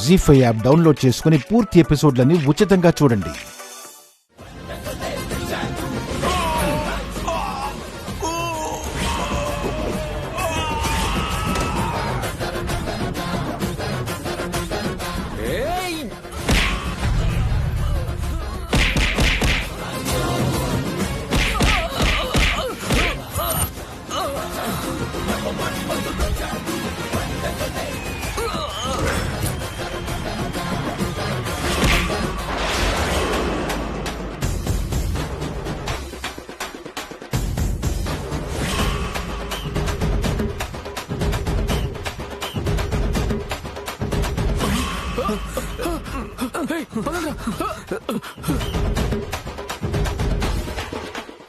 జీ5 app download చేసుకుని పూర్తి ఎపిసోడ్లని ఉచితంగా చూడండి.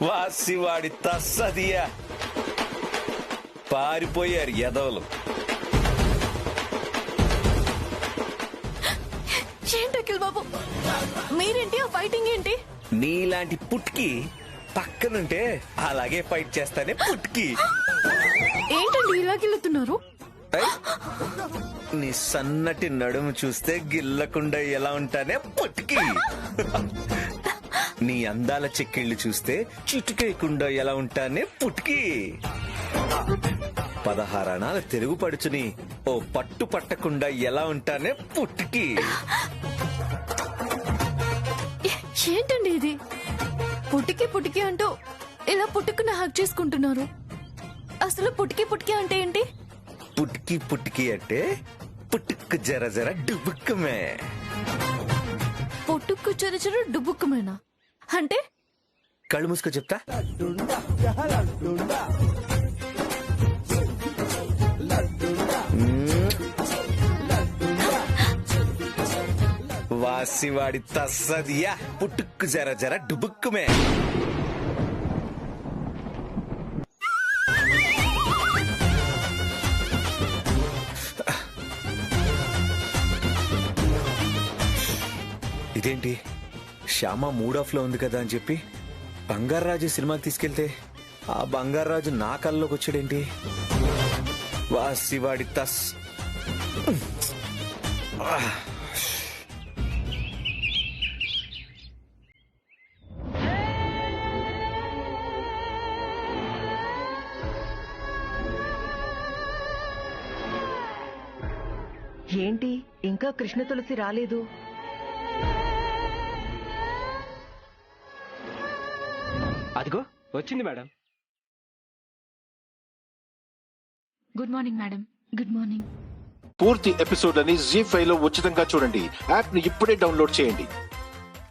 వాసివాడి తస్సదియా పారిపోయారు ఎదవలు. ఏంటి అఖిల్ బాబు, మీరేంటి ఆ ఫైటింగ్ ఏంటి? నీలాంటి పుట్కి పక్కనుంటే అలాగే ఫైట్ చేస్తానే పుట్కి. ఏంటండి ఇలా గిల్లుతున్నారు? నీ సన్నటి నడుము చూస్తే గిల్లకుండా ఎలా ఉంటానే పుట్కి. నీ అందాల చెక్కిళ్ళు చూస్తే చిటుకేయకుండా ఎలా ఉంటానే పుట్కి. 16 అణాల తెలుగు పడుచుని ఓ పట్టు పట్టకుండా ఎలా ఉంటానే పుట్కి. ఏంటండి ఇది? పుట్టికి పుట్టికి అంటూ ఇలా పుట్టుకున్న హక్ చేసుకుంటున్నారు. అసలు పుట్టికి పుట్టికి అంటే ఏంటి? పుట్కి పుట్కి అంటే పుట్టుకు జర జర డుబుక్కుమే. పుట్టుకు చెర చెర డుబుక్కుమేనా అంటే? కళ్ళు మూసుకో చెప్తా. వాసివాడి తస్సదియా పుట్టుకు జర జర డుబుక్కుమే. ఇదేంటి శ్యామ మూడ్ ఆఫ్ లో ఉంది కదా అని చెప్పి బంగారాజు సినిమాకి తీసుకెళ్తే ఆ బంగారాజు నా కల్లోకి వచ్చాడేంటి? వాసివాడి తస్. ఏంటి ఇంకా కృష్ణ తులసి రాలేదు? అదిగో వచ్చింది madam. Good morning madam. Good morning. పూర్తి ఎపిసోడ్లని జీ5 లో ఉచితంగా చూడండి. యాప్ ని ఇప్పుడే డౌన్లోడ్ చేయండి.